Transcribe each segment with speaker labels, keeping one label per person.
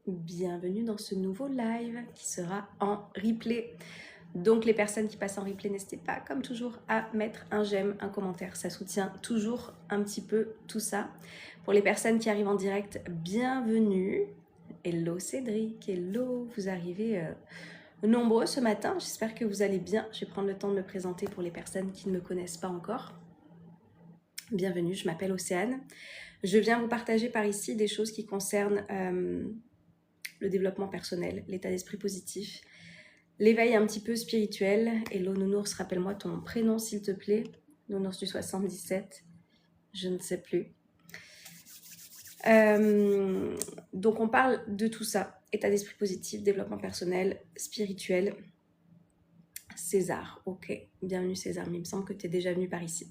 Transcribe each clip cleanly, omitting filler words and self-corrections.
Speaker 1: Bienvenue dans ce nouveau live qui sera en replay. Donc les personnes qui passent en replay, n'hésitez pas comme toujours à mettre un j'aime, un commentaire, ça soutient toujours un petit peu tout ça. Pour les personnes qui arrivent en direct, bienvenue. Hello Cédric, hello, vous arrivez nombreux ce matin, j'espère que vous allez bien. Je vais prendre le temps de me présenter pour les personnes qui ne me connaissent pas encore. Bienvenue, je m'appelle Océane. Je viens vous partager par ici des choses qui concernent le développement personnel, l'état d'esprit positif, l'éveil un petit peu spirituel. Hello Nounours, rappelle-moi ton prénom s'il te plaît. Nounours du 77, je ne sais plus. Donc on parle de tout ça, état d'esprit positif, développement personnel, spirituel. César, ok, bienvenue César, mais il me semble que tu es déjà venu par ici.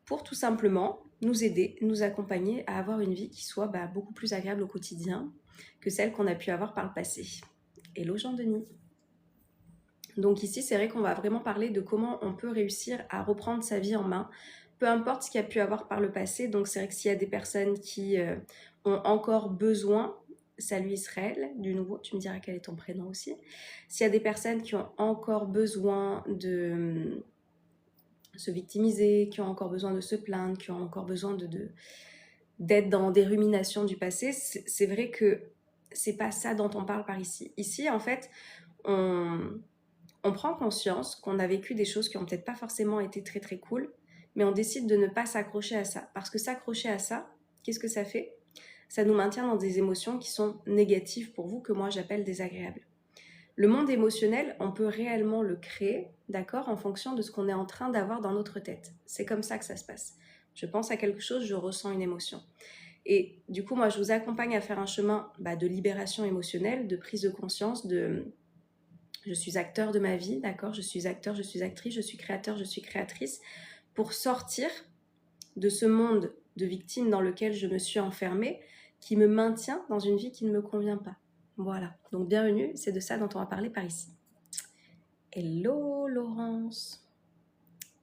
Speaker 1: Pour tout simplement nous aider, nous accompagner à avoir une vie qui soit beaucoup plus agréable au quotidien que celle qu'on a pu avoir par le passé. Hello Jean-Denis. Donc ici, c'est vrai qu'on va vraiment parler de comment on peut réussir à reprendre sa vie en main, peu importe ce qu'il y a pu avoir par le passé. Donc c'est vrai que s'il y a des personnes qui ont encore besoin, salut Israël, du nouveau, tu me diras quel est ton prénom aussi. S'il y a des personnes qui ont encore besoin de se victimiser, qui ont encore besoin de se plaindre, qui ont encore besoin d'être dans des ruminations du passé, c'est vrai que c'est pas ça dont on parle par ici. Ici, en fait, on prend conscience qu'on a vécu des choses qui n'ont peut-être pas forcément été très très cool, mais on décide de ne pas s'accrocher à ça. Parce que s'accrocher à ça, qu'est-ce que ça fait? Ça nous maintient dans des émotions qui sont négatives pour vous, que moi j'appelle désagréables. Le monde émotionnel, on peut réellement le créer, d'accord, en fonction de ce qu'on est en train d'avoir dans notre tête. C'est comme ça que ça se passe. Je pense à quelque chose, je ressens une émotion. Et du coup, moi, je vous accompagne à faire un chemin de libération émotionnelle, de prise de conscience, je suis acteur de ma vie, d'accord? Je suis acteur, je suis actrice, je suis créateur, je suis créatrice, pour sortir de ce monde de victime dans lequel je me suis enfermée, qui me maintient dans une vie qui ne me convient pas. Voilà, donc bienvenue, c'est de ça dont on va parler par ici. Hello Laurence,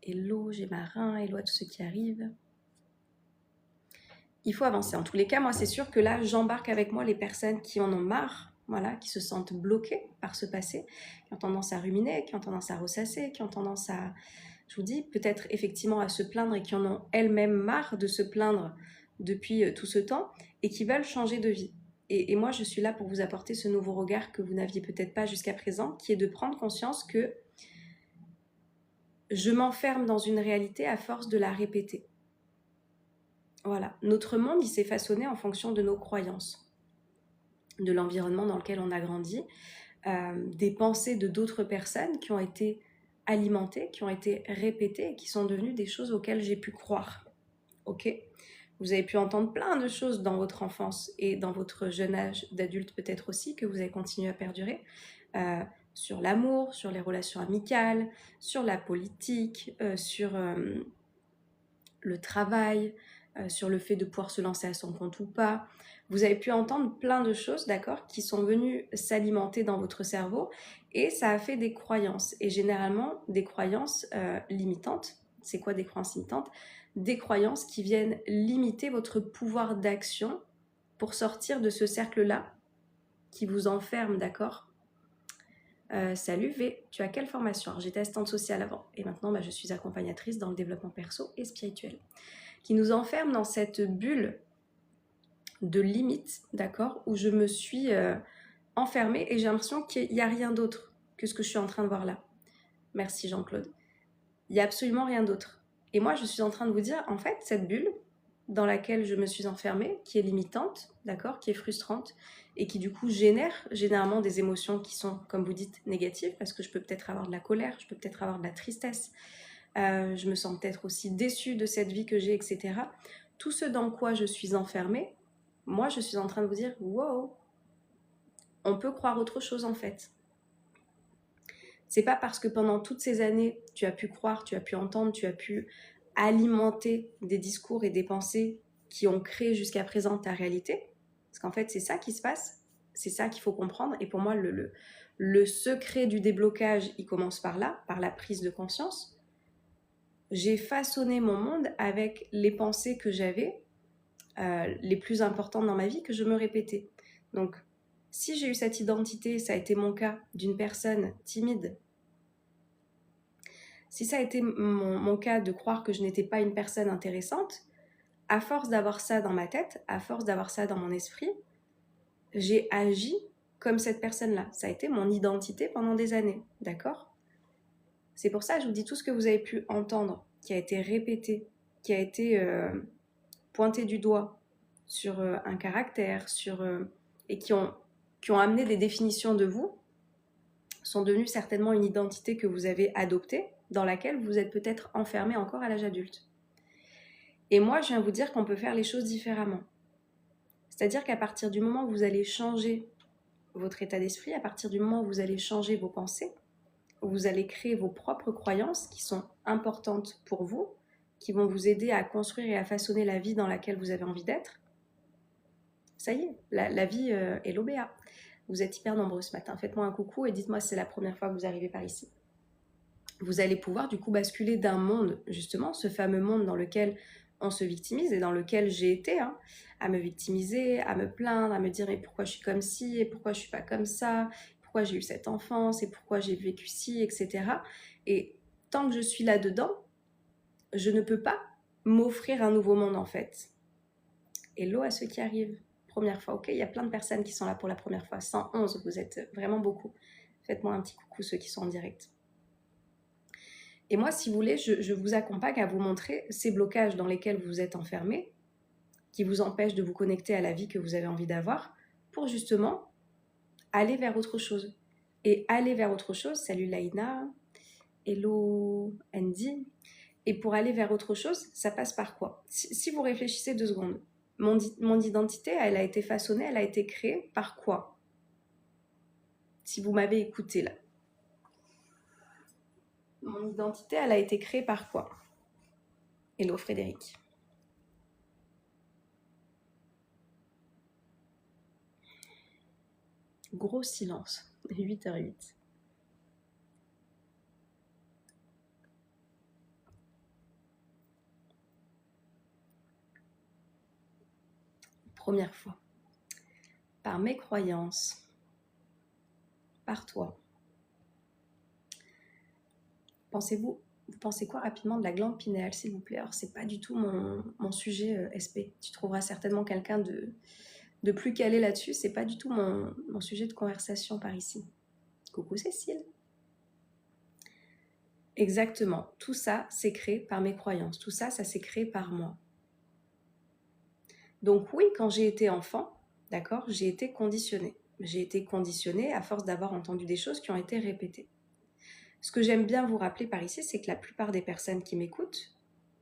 Speaker 1: hello Gémarin, hello à tous ceux qui arrivent. Il faut avancer. En tous les cas, moi c'est sûr que là, j'embarque avec moi les personnes qui en ont marre, voilà, qui se sentent bloquées par ce passé, qui ont tendance à ruminer, qui ont tendance à ressasser, qui ont tendance à, je vous dis, peut-être effectivement à se plaindre et qui en ont elles-mêmes marre de se plaindre depuis tout ce temps et qui veulent changer de vie. Et moi, je suis là pour vous apporter ce nouveau regard que vous n'aviez peut-être pas jusqu'à présent, qui est de prendre conscience que je m'enferme dans une réalité à force de la répéter. Voilà, notre monde, il s'est façonné en fonction de nos croyances, de l'environnement dans lequel on a grandi, des pensées de d'autres personnes qui ont été alimentées, qui ont été répétées et qui sont devenues des choses auxquelles j'ai pu croire. Ok ? Vous avez pu entendre plein de choses dans votre enfance et dans votre jeune âge d'adulte peut-être aussi, que vous avez continué à perdurer, sur l'amour, sur les relations amicales, sur la politique, sur le travail, sur le fait de pouvoir se lancer à son compte ou pas. Vous avez pu entendre plein de choses, d'accord, qui sont venues s'alimenter dans votre cerveau et ça a fait des croyances. Et généralement, des croyances limitantes. C'est quoi des croyances limitantes? Des croyances qui viennent limiter votre pouvoir d'action pour sortir de ce cercle-là qui vous enferme, d'accord? Salut V, tu as quelle formation? Alors, j'étais assistante sociale avant et maintenant je suis accompagnatrice dans le développement perso et spirituel, qui nous enferme dans cette bulle de limites, d'accord, où je me suis enfermée et j'ai l'impression qu'il n'y a rien d'autre que ce que je suis en train de voir là. Merci Jean-Claude. Il n'y a absolument rien d'autre. Et moi, je suis en train de vous dire, en fait, cette bulle dans laquelle je me suis enfermée, qui est limitante, d'accord, qui est frustrante, et qui du coup génère généralement des émotions qui sont, comme vous dites, négatives, parce que je peux peut-être avoir de la colère, je peux peut-être avoir de la tristesse, je me sens peut-être aussi déçue de cette vie que j'ai, etc. Tout ce dans quoi je suis enfermée, moi je suis en train de vous dire, wow, on peut croire autre chose en fait. C'est pas parce que pendant toutes ces années, tu as pu croire, tu as pu entendre, tu as pu alimenter des discours et des pensées qui ont créé jusqu'à présent ta réalité. Parce qu'en fait, c'est ça qui se passe, c'est ça qu'il faut comprendre. Et pour moi, le secret du déblocage, il commence par là, par la prise de conscience. J'ai façonné mon monde avec les pensées que j'avais, les plus importantes dans ma vie, que je me répétais. Donc, si j'ai eu cette identité, ça a été mon cas d'une personne timide, si ça a été mon cas de croire que je n'étais pas une personne intéressante, à force d'avoir ça dans ma tête, à force d'avoir ça dans mon esprit, j'ai agi comme cette personne-là. Ça a été mon identité pendant des années, d'accord? C'est pour ça que je vous dis tout ce que vous avez pu entendre, qui a été répété, qui a été pointé du doigt sur un caractère, et qui ont amené des définitions de vous, sont devenus certainement une identité que vous avez adoptée, dans laquelle vous êtes peut-être enfermé encore à l'âge adulte. Et moi, je viens vous dire qu'on peut faire les choses différemment. C'est-à-dire qu'à partir du moment où vous allez changer votre état d'esprit, à partir du moment où vous allez changer vos pensées, où vous allez créer vos propres croyances qui sont importantes pour vous, qui vont vous aider à construire et à façonner la vie dans laquelle vous avez envie d'être, ça y est, la vie est l'OBA. Vous êtes hyper nombreux ce matin. Faites-moi un coucou et dites-moi si c'est la première fois que vous arrivez par ici. Vous allez pouvoir du coup basculer d'un monde, justement, ce fameux monde dans lequel on se victimise et dans lequel j'ai été, à me victimiser, à me plaindre, à me dire et pourquoi je suis comme ci, et pourquoi je suis pas comme ça, pourquoi j'ai eu cette enfance, et pourquoi j'ai vécu ci, etc. Et tant que je suis là-dedans, je ne peux pas m'offrir un nouveau monde en fait. Hello à ceux qui arrivent. Première fois, ok, il y a plein de personnes qui sont là pour la première fois. 111, vous êtes vraiment beaucoup. Faites-moi un petit coucou ceux qui sont en direct. Et moi, si vous voulez, je vous accompagne à vous montrer ces blocages dans lesquels vous êtes enfermés, qui vous empêchent de vous connecter à la vie que vous avez envie d'avoir, pour justement aller vers autre chose. Et aller vers autre chose, salut Laïna, hello Andy, et pour aller vers autre chose, ça passe par quoi? Si vous réfléchissez 2 secondes, mon identité, elle a été façonnée, elle a été créée par quoi? Si vous m'avez écouté là. Mon identité, elle a été créée par quoi? Hello Frédéric. Gros silence, 8h08. Première fois. Par mes croyances. Par toi. Vous pensez quoi rapidement de la glande pinéale, s'il vous plaît? Alors, c'est pas du tout mon sujet SP. Tu trouveras certainement quelqu'un de plus calé là-dessus. C'est pas du tout mon sujet de conversation par ici. Coucou Cécile. Exactement. Tout ça, c'est créé par mes croyances. Tout ça, ça s'est créé par moi. Donc oui, quand j'ai été enfant, d'accord, j'ai été conditionnée. J'ai été conditionnée à force d'avoir entendu des choses qui ont été répétées. Ce que j'aime bien vous rappeler par ici, c'est que la plupart des personnes qui m'écoutent,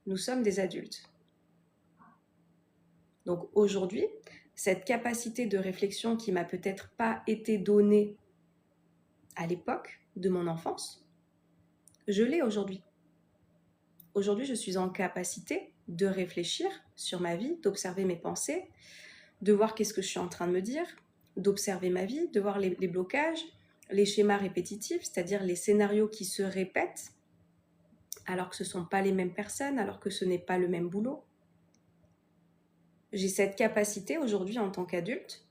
Speaker 1: nous sommes des adultes. Donc aujourd'hui, cette capacité de réflexion qui m'a peut-être pas été donnée à l'époque de mon enfance, je l'ai aujourd'hui. Aujourd'hui, je suis en capacité de réfléchir sur ma vie, d'observer mes pensées, de voir qu'est-ce que je suis en train de me dire, d'observer ma vie, de voir les blocages, les schémas répétitifs, c'est-à-dire les scénarios qui se répètent, alors que ce ne sont pas les mêmes personnes, alors que ce n'est pas le même boulot. J'ai cette capacité aujourd'hui en tant qu'adulte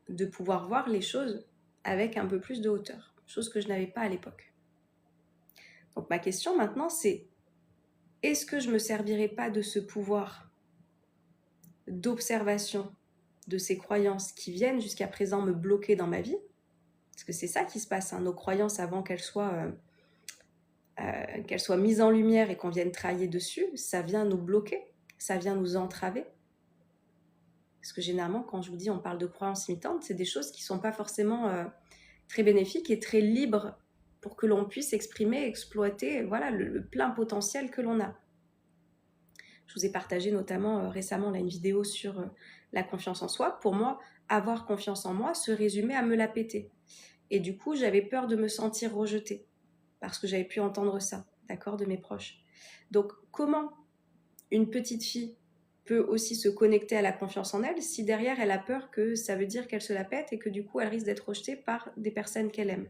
Speaker 1: de pouvoir voir les choses avec un peu plus de hauteur, chose que je n'avais pas à l'époque. Donc ma question maintenant c'est, est-ce que je ne me servirai pas de ce pouvoir d'observation de ces croyances qui viennent jusqu'à présent me bloquer dans ma vie? Parce que c'est ça qui se passe, nos croyances avant qu'elles soient mises en lumière et qu'on vienne travailler dessus, ça vient nous bloquer, ça vient nous entraver. Parce que généralement, quand je vous dis on parle de croyances limitantes, c'est des choses qui ne sont pas forcément très bénéfiques et très libres pour que l'on puisse exprimer, exploiter le plein potentiel que l'on a. Je vous ai partagé notamment récemment là, une vidéo sur la confiance en soi. Pour moi, avoir confiance en moi se résumait à me la péter. Et du coup, j'avais peur de me sentir rejetée parce que j'avais pu entendre ça, d'accord, de mes proches. Donc, comment une petite fille peut aussi se connecter à la confiance en elle si derrière elle a peur que ça veut dire qu'elle se la pète et que du coup elle risque d'être rejetée par des personnes qu'elle aime?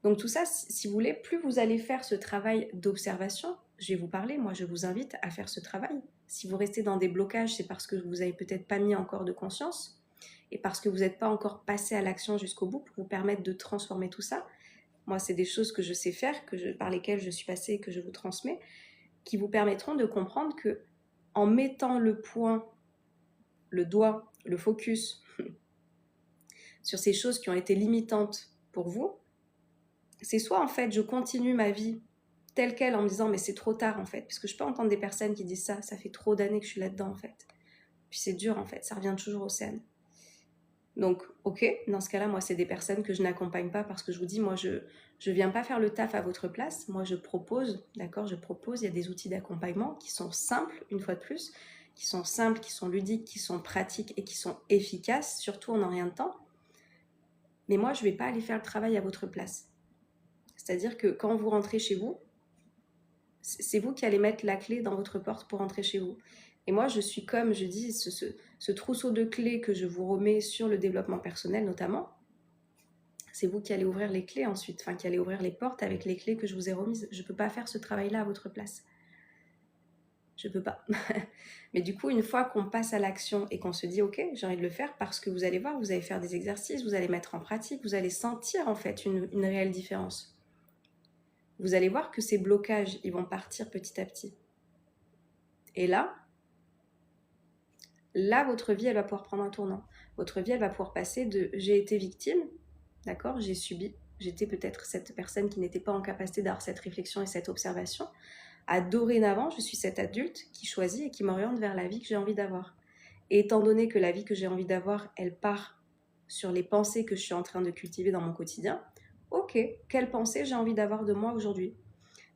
Speaker 1: Donc tout ça, si vous voulez, plus vous allez faire ce travail d'observation, je vais vous parler, moi je vous invite à faire ce travail. Si vous restez dans des blocages, c'est parce que vous n'avez peut-être pas mis encore de conscience. et parce que vous n'êtes pas encore passé à l'action jusqu'au bout pour vous permettre de transformer tout ça. Moi, c'est des choses que je sais faire, par lesquelles je suis passée et que je vous transmets, qui vous permettront de comprendre que en mettant le point, le doigt, le focus sur ces choses qui ont été limitantes pour vous, c'est soit en fait je continue ma vie telle qu'elle en me disant mais c'est trop tard en fait, parce que je peux entendre des personnes qui disent ça fait trop d'années que je suis là-dedans en fait. Puis c'est dur en fait, ça revient toujours au scène. Donc ok, dans ce cas-là, moi c'est des personnes que je n'accompagne pas parce que je vous dis, moi je viens pas faire le taf à votre place, moi je propose, d'accord, il y a des outils d'accompagnement qui sont simples, une fois de plus, qui sont simples, qui sont ludiques, qui sont pratiques et qui sont efficaces, surtout en rien de temps. Mais moi je vais pas aller faire le travail à votre place. C'est-à-dire que quand vous rentrez chez vous, c'est vous qui allez mettre la clé dans votre porte pour rentrer chez vous. Et moi, je suis comme, je dis, ce trousseau de clés que je vous remets sur le développement personnel notamment, c'est vous qui allez ouvrir les clés ensuite, enfin qui allez ouvrir les portes avec les clés que je vous ai remises. Je ne peux pas faire ce travail-là à votre place. Je ne peux pas. Mais du coup, une fois qu'on passe à l'action et qu'on se dit, ok, j'ai envie de le faire, parce que vous allez voir, vous allez faire des exercices, vous allez mettre en pratique, vous allez sentir en fait une réelle différence. Vous allez voir que ces blocages, ils vont partir petit à petit. Et là, votre vie, elle va pouvoir prendre un tournant. Votre vie, elle va pouvoir passer de « j'ai été victime », d'accord, j'ai subi, j'étais peut-être cette personne qui n'était pas en capacité d'avoir cette réflexion et cette observation, à dorénavant, je suis cet adulte qui choisit et qui m'oriente vers la vie que j'ai envie d'avoir. Et étant donné que la vie que j'ai envie d'avoir, elle part sur les pensées que je suis en train de cultiver dans mon quotidien, ok, quelle pensée j'ai envie d'avoir de moi aujourd'hui?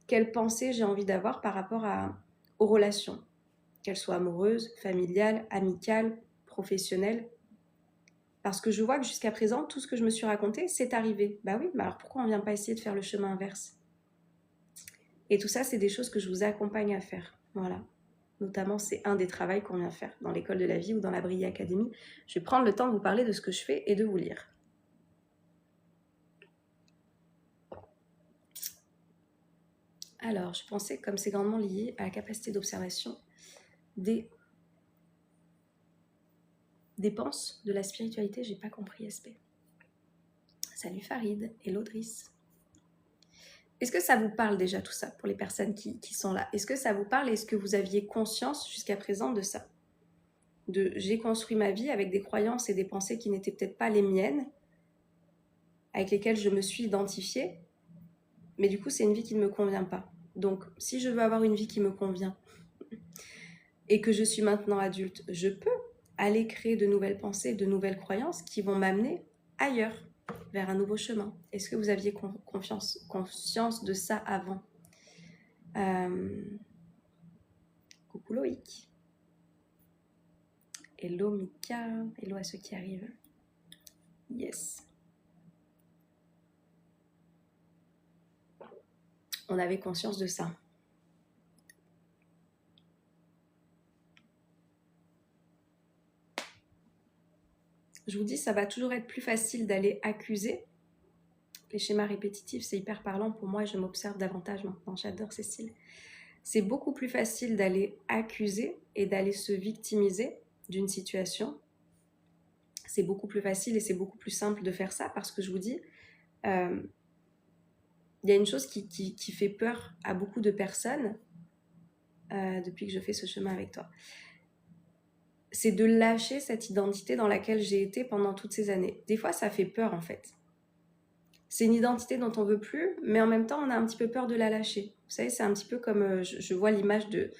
Speaker 1: Quelle pensée j'ai envie d'avoir par rapport aux relations? Qu'elles soient amoureuses, familiales, amicales, professionnelles. Parce que je vois que jusqu'à présent, tout ce que je me suis raconté, c'est arrivé. Bah oui, mais alors pourquoi on ne vient pas essayer de faire le chemin inverse? Et tout ça, c'est des choses que je vous accompagne à faire. Voilà. Notamment, c'est un des travaux qu'on vient faire dans l'école de la vie ou dans la Brille Academy. Je vais prendre le temps de vous parler de ce que je fais et de vous lire. Alors, je pensais, comme c'est grandement lié à la capacité d'observation des dépenses de la spiritualité, j'ai pas compris SP. Salut Farid et Laudrice. Est-ce que ça vous parle déjà tout ça pour les personnes qui sont là? Est-ce que ça vous parle? Est-ce que vous aviez conscience jusqu'à présent de ça? De j'ai construit ma vie avec des croyances et des pensées qui n'étaient peut-être pas les miennes, avec lesquelles je me suis identifiée, mais du coup c'est une vie qui ne me convient pas. Donc si je veux avoir une vie qui me convient et que je suis maintenant adulte, je peux aller créer de nouvelles pensées, de nouvelles croyances qui vont m'amener ailleurs, vers un nouveau chemin. Est-ce que vous aviez conscience de ça avant? Coucou Loïc. Hello Mika. Hello à ceux qui arrivent. Yes. On avait conscience de ça. Je vous dis, ça va toujours être plus facile d'aller accuser. Les schémas répétitifs, c'est hyper parlant pour moi et je m'observe davantage maintenant. J'adore Cécile. C'est beaucoup plus facile d'aller accuser et d'aller se victimiser d'une situation. C'est beaucoup plus facile et c'est beaucoup plus simple de faire ça parce que je vous dis, il y a une chose qui fait peur à beaucoup de personnes depuis que je fais ce chemin avec toi. C'est de lâcher cette identité dans laquelle j'ai été pendant toutes ces années. Des fois, ça fait peur en fait. C'est une identité dont on veut plus, mais en même temps, on a un petit peu peur de la lâcher. Vous savez, c'est un petit peu comme, je vois l'image de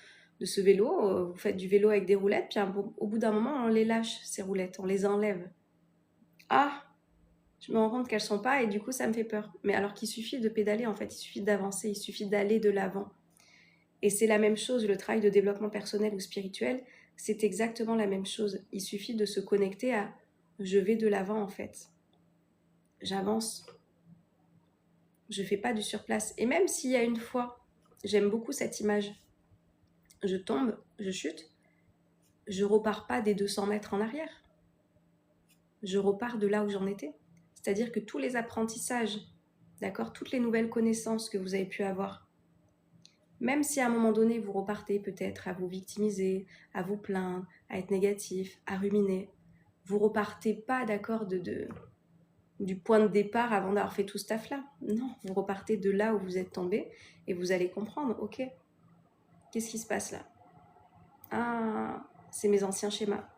Speaker 1: ce vélo. Vous faites du vélo avec des roulettes, puis au bout d'un moment, on les lâche, ces roulettes, on les enlève. Ah, je me rends compte qu'elles sont pas et du coup, ça me fait peur. Mais alors qu'il suffit de pédaler, en fait, il suffit d'avancer, il suffit d'aller de l'avant. Et c'est la même chose, le travail de développement personnel ou spirituel, c'est exactement la même chose. Il suffit de se connecter à « je vais de l'avant » en fait. J'avance. Je fais pas du surplace. Et même s'il y a une fois, j'aime beaucoup cette image, je tombe, je chute, je repars pas des 200 mètres en arrière. Je repars de là où j'en étais. C'est-à-dire que tous les apprentissages, d'accord, toutes les nouvelles connaissances que vous avez pu avoir, même si à un moment donné, vous repartez peut-être à vous victimiser, à vous plaindre, à être négatif, à ruminer, vous repartez pas, d'accord, du point de départ avant d'avoir fait tout ce taf-là. Non, vous repartez de là où vous êtes tombé et vous allez comprendre, ok, qu'est-ce qui se passe là? Ah, c'est mes anciens schémas.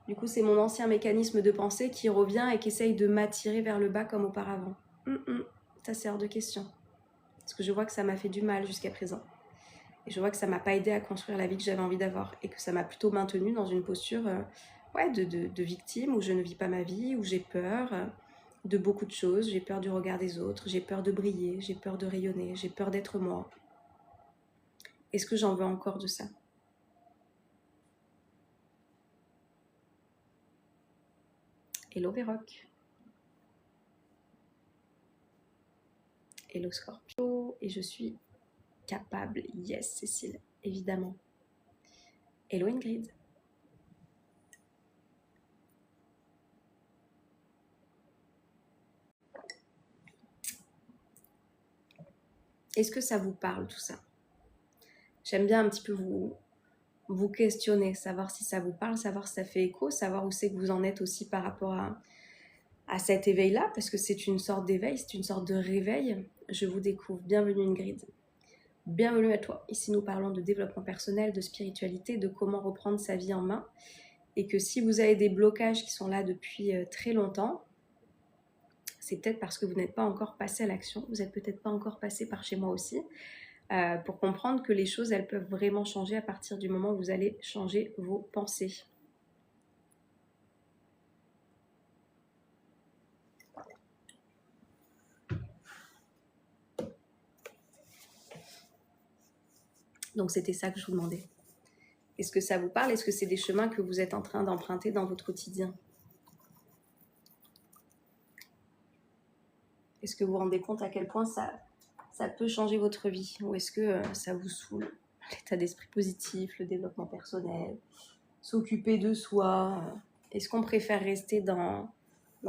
Speaker 1: Du coup, c'est mon ancien mécanisme de pensée qui revient et qui essaye de m'attirer vers le bas comme auparavant. Ça, c'est hors de question. Parce que je vois que ça m'a fait du mal jusqu'à présent. Et je vois que ça m'a pas aidé à construire la vie que j'avais envie d'avoir. Et que ça m'a plutôt maintenue dans une posture de victime, où je ne vis pas ma vie, où j'ai peur de beaucoup de choses. J'ai peur du regard des autres, j'ai peur de briller, j'ai peur de rayonner, j'ai peur d'être moi. Est-ce que j'en veux encore de ça? Hello Véroc. Hello Scorpio. Et je suis capable. Yes Cécile, évidemment. Hello Ingrid. Est-ce que ça vous parle tout ça? J'aime bien un petit peu vous questionner, savoir si ça vous parle, savoir si ça fait écho, savoir où c'est que vous en êtes aussi par rapport à cet éveil-là, parce que c'est une sorte d'éveil, c'est une sorte de réveil. Je vous découvre. Bienvenue Ingrid. Bienvenue à toi. Ici, nous parlons de développement personnel, de spiritualité, de comment reprendre sa vie en main. Et que si vous avez des blocages qui sont là depuis très longtemps, c'est peut-être parce que vous n'êtes pas encore passé à l'action. Vous n'êtes peut-être pas encore passé par chez moi aussi. Pour comprendre que les choses, elles peuvent vraiment changer à partir du moment où vous allez changer vos pensées. Donc c'était ça que je vous demandais. Est-ce que ça vous parle? Est-ce que c'est des chemins que vous êtes en train d'emprunter dans votre quotidien? Est-ce que vous vous rendez compte à quel point ça peut changer votre vie? Ou est-ce que ça vous saoule? L'état d'esprit positif, le développement personnel, s'occuper de soi. Est-ce qu'on préfère rester dans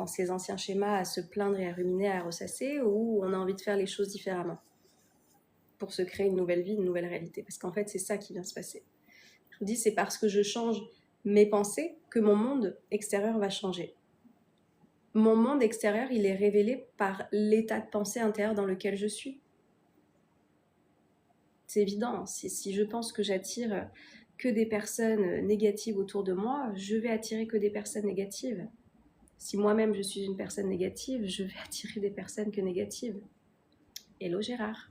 Speaker 1: ces anciens schémas à se plaindre et à ruminer, à ressasser, ou on a envie de faire les choses différemment pour se créer une nouvelle vie, une nouvelle réalité? Parce qu'en fait, c'est ça qui vient se passer. Je vous dis, c'est parce que je change mes pensées que mon monde extérieur va changer. Mon monde extérieur, il est révélé par l'état de pensée intérieur dans lequel je suis. C'est évident, si je pense que j'attire que des personnes négatives autour de moi, je vais attirer que des personnes négatives. Si moi-même je suis une personne négative, je vais attirer des personnes que négatives. Hello Gérard.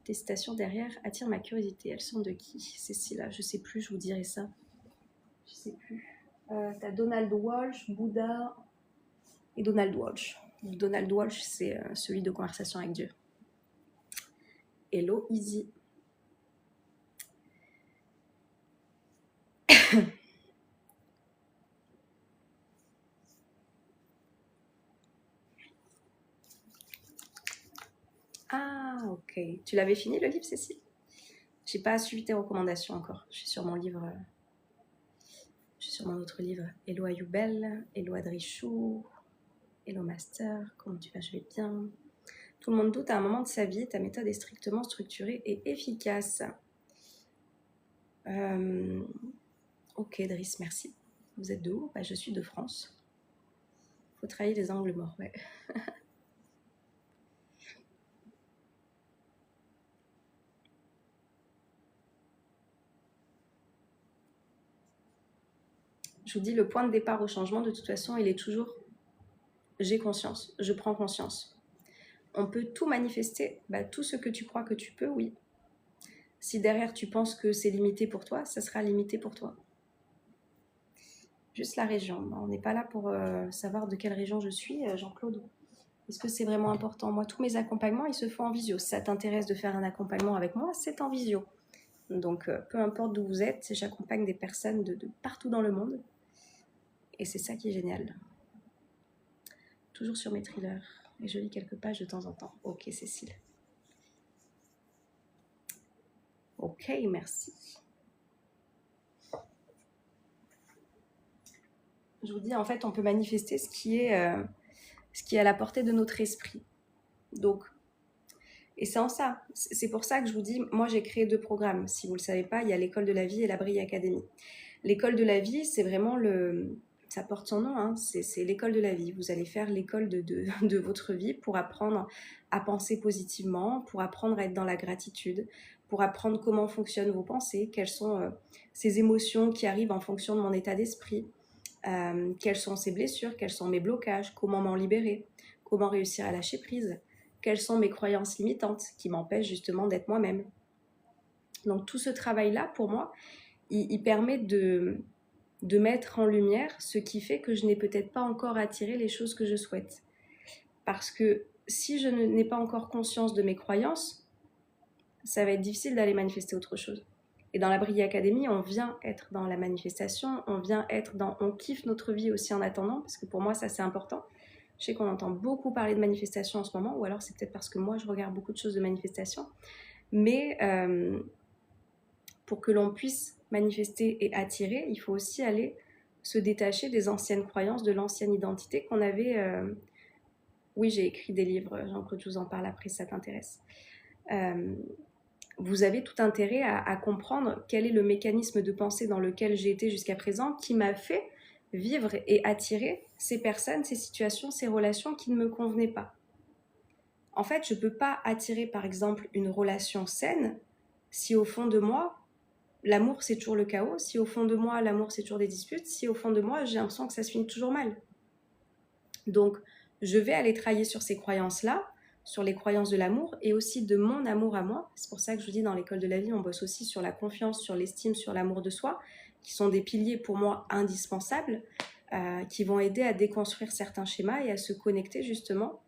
Speaker 1: Tes citations derrière attirent ma curiosité. Elles sont de qui? Cécile, je sais plus, je vous dirai ça. Je sais plus. T'as Donald Walsh, Bouddha et Donald Walsh. Donald Walsh, c'est celui de Conversation avec Dieu. Hello Easy. Ah, ok. Tu l'avais fini le livre, Cécile? J'ai pas suivi tes recommandations encore. Je suis sur mon livre. Je suis sur mon autre livre. Hello Ayoubel, Hello Adrichou, Hello Master, comment tu vas? Je vais bien. Tout le monde doute à un moment de sa vie, ta méthode est strictement structurée et efficace. Ok, Driss, merci. Vous êtes de où? Je suis de France. Faut travailler les angles morts, ouais. Je vous dis, le point de départ au changement, de toute façon, il est toujours j'ai conscience, je prends conscience. On peut tout manifester, tout ce que tu crois que tu peux, oui. Si derrière tu penses que c'est limité pour toi, ça sera limité pour toi. Juste la région. On n'est pas là pour savoir de quelle région je suis, Jean-Claude. Est-ce que c'est vraiment important? Moi, tous mes accompagnements, ils se font en visio. Si ça t'intéresse de faire un accompagnement avec moi, c'est en visio. Donc, peu importe d'où vous êtes, j'accompagne des personnes de partout dans le monde. Et c'est ça qui est génial. Toujours sur mes thrillers. Et je lis quelques pages de temps en temps. Ok, Cécile. Ok, merci. Je vous dis, en fait, on peut manifester ce qui est à la portée de notre esprit. Donc, et c'est en ça. C'est pour ça que je vous dis, moi, j'ai créé 2 programmes. Si vous ne le savez pas, il y a l'école de la vie et la Brille Academy. L'école de la vie, c'est vraiment ça porte son nom, hein, c'est l'école de la vie. Vous allez faire l'école de votre vie pour apprendre à penser positivement, pour apprendre à être dans la gratitude, pour apprendre comment fonctionnent vos pensées, quelles sont ces émotions qui arrivent en fonction de mon état d'esprit, quelles sont ces blessures, quels sont mes blocages, comment m'en libérer, comment réussir à lâcher prise, quelles sont mes croyances limitantes qui m'empêchent justement d'être moi-même. Donc tout ce travail-là, pour moi, il permet de mettre en lumière ce qui fait que je n'ai peut-être pas encore attiré les choses que je souhaite. Parce que si je n'ai pas encore conscience de mes croyances, ça va être difficile d'aller manifester autre chose. Et dans la Brille Academy, on vient être dans la manifestation, on kiffe notre vie aussi en attendant, parce que pour moi, ça c'est important. Je sais qu'on entend beaucoup parler de manifestation en ce moment, ou alors c'est peut-être parce que moi, je regarde beaucoup de choses de manifestation. Mais pour que l'on puisse manifester et attirer, il faut aussi aller se détacher des anciennes croyances, de l'ancienne identité qu'on avait. Oui, j'ai écrit des livres, Jean-Claude, je vous en parle après si ça t'intéresse. Vous avez tout intérêt à comprendre quel est le mécanisme de pensée dans lequel j'ai été jusqu'à présent qui m'a fait vivre et attirer ces personnes, ces situations, ces relations qui ne me convenaient pas. En fait, je ne peux pas attirer, par exemple, une relation saine si au fond de moi, l'amour c'est toujours le chaos, si au fond de moi, l'amour c'est toujours des disputes, si au fond de moi, j'ai l'impression que ça se finit toujours mal. Donc, je vais aller travailler sur ces croyances-là, sur les croyances de l'amour et aussi de mon amour à moi. C'est pour ça que je vous dis, dans l'école de la vie, on bosse aussi sur la confiance, sur l'estime, sur l'amour de soi, qui sont des piliers pour moi indispensables, qui vont aider à déconstruire certains schémas et à se connecter justement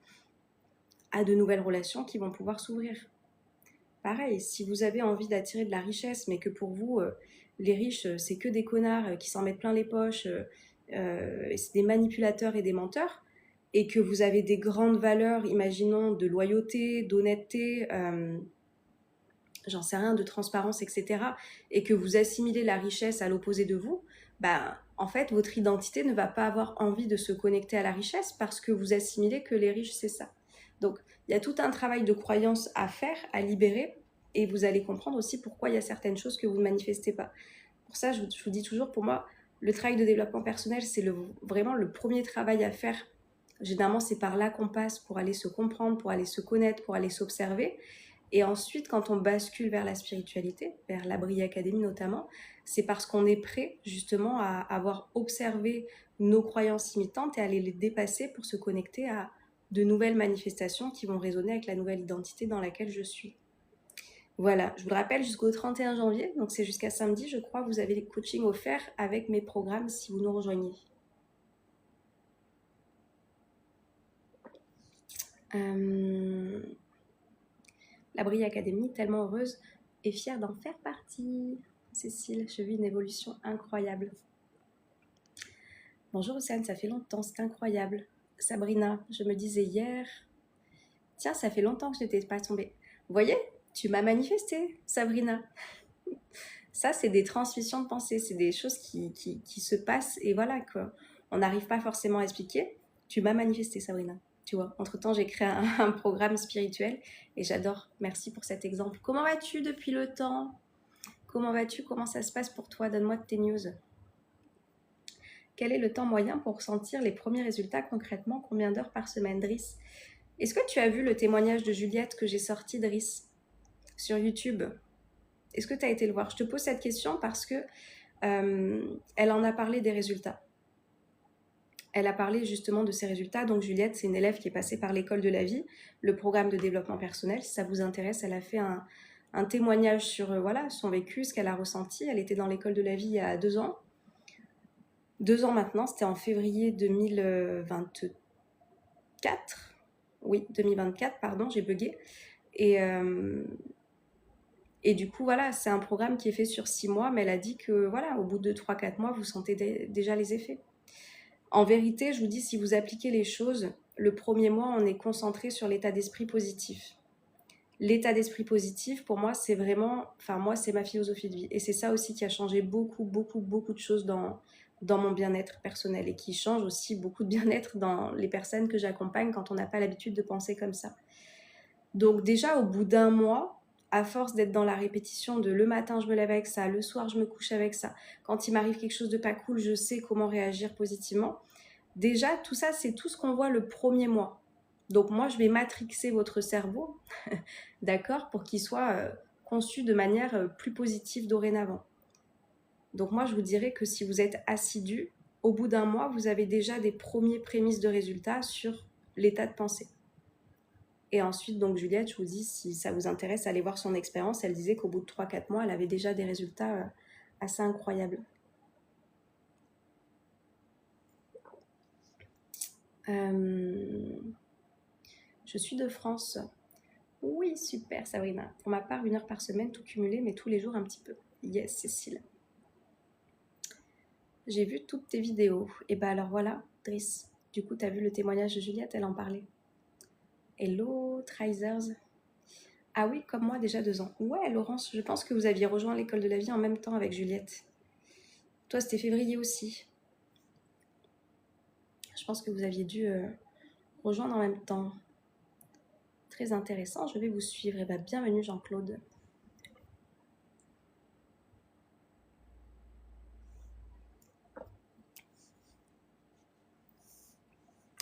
Speaker 1: à de nouvelles relations qui vont pouvoir s'ouvrir. Pareil, si vous avez envie d'attirer de la richesse, mais que pour vous, les riches, c'est que des connards qui s'en mettent plein les poches, et c'est des manipulateurs et des menteurs, et que vous avez des grandes valeurs, imaginons, de loyauté, d'honnêteté, j'en sais rien, de transparence, etc., et que vous assimilez la richesse à l'opposé de vous, en fait, votre identité ne va pas avoir envie de se connecter à la richesse parce que vous assimilez que les riches, c'est ça. Donc, il y a tout un travail de croyance à faire, à libérer, et vous allez comprendre aussi pourquoi il y a certaines choses que vous ne manifestez pas. Pour ça, je vous dis toujours, pour moi, le travail de développement personnel, c'est vraiment le premier travail à faire. Généralement, c'est par là qu'on passe pour aller se comprendre, pour aller se connaître, pour aller s'observer. Et ensuite, quand on bascule vers la spiritualité, vers la Brille Academy notamment, c'est parce qu'on est prêt justement à avoir observé nos croyances limitantes et à les dépasser pour se connecter à de nouvelles manifestations qui vont résonner avec la nouvelle identité dans laquelle je suis. Voilà, je vous le rappelle, jusqu'au 31 janvier, donc c'est jusqu'à samedi, je crois, vous avez les coachings offerts avec mes programmes si vous nous rejoignez. La Brille Academy, tellement heureuse et fière d'en faire partie. Cécile, je vis une évolution incroyable. Bonjour Océane, ça fait longtemps, c'est incroyable. Sabrina, je me disais hier, tiens, ça fait longtemps que je n'étais pas tombée. Vous voyez, tu m'as manifesté, Sabrina. Ça, c'est des transmissions de pensée, c'est des choses qui se passent et voilà, quoi. On n'arrive pas forcément à expliquer. Tu m'as manifesté, Sabrina. Tu vois, entre-temps, j'ai créé un programme spirituel et j'adore. Merci pour cet exemple. Comment vas-tu depuis le temps? Comment vas-tu? Comment ça se passe pour toi? Donne-moi de tes news. Quel est le temps moyen pour ressentir les premiers résultats concrètement? Combien d'heures par semaine, Driss? Est-ce que tu as vu le témoignage de Juliette que j'ai sorti, Driss, sur YouTube? Est-ce que tu as été le voir? Je te pose cette question parce que elle en a parlé des résultats. Elle a parlé justement de ses résultats. Donc Juliette, c'est une élève qui est passée par l'école de la vie, le programme de développement personnel. Si ça vous intéresse, elle a fait un témoignage sur voilà, son vécu, ce qu'elle a ressenti. Elle était dans l'école de la vie il y a 2 ans. 2 ans maintenant, c'était en février 2024. Oui, 2024, pardon, j'ai bugué. Et du coup, voilà, c'est un programme qui est fait sur 6 mois, mais elle a dit que voilà, au bout de 3-4 mois, vous sentez déjà les effets. En vérité, je vous dis, si vous appliquez les choses, le premier mois, on est concentré sur l'état d'esprit positif. L'état d'esprit positif, pour moi, c'est vraiment... Enfin, moi, c'est ma philosophie de vie. Et c'est ça aussi qui a changé beaucoup de choses dans mon bien-être personnel et qui change aussi beaucoup de bien-être dans les personnes que j'accompagne quand on n'a pas l'habitude de penser comme ça. Donc déjà, au bout d'1 mois, à force d'être dans la répétition de le matin je me lève avec ça, le soir je me couche avec ça, quand il m'arrive quelque chose de pas cool, je sais comment réagir positivement. Déjà, tout ça, c'est tout ce qu'on voit le premier mois. Donc moi, je vais matrixer votre cerveau, d'accord, pour qu'il soit conçu de manière plus positive dorénavant. Donc moi, je vous dirais que si vous êtes assidu, au bout d'un mois, vous avez déjà des premiers prémices de résultats sur l'état de pensée. Et ensuite, donc Juliette, je vous dis, si ça vous intéresse, allez voir son expérience. Elle disait qu'au bout de 3-4 mois, elle avait déjà des résultats assez incroyables. Je suis de France. Oui, super, Sabrina. Pour ma part, 1 heure par semaine, tout cumulé, mais tous les jours un petit peu. Yes, Cécile. J'ai vu toutes tes vidéos. Et bah alors voilà, Driss. Du coup, t'as vu le témoignage de Juliette, elle en parlait. Hello, Trisers. Ah oui, comme moi, déjà 2 ans. Ouais, Laurence, je pense que vous aviez rejoint l'école de la vie en même temps avec Juliette. Toi, c'était février aussi. Je pense que vous aviez dû rejoindre en même temps. Très intéressant, je vais vous suivre. Et bah, bienvenue, Jean-Claude.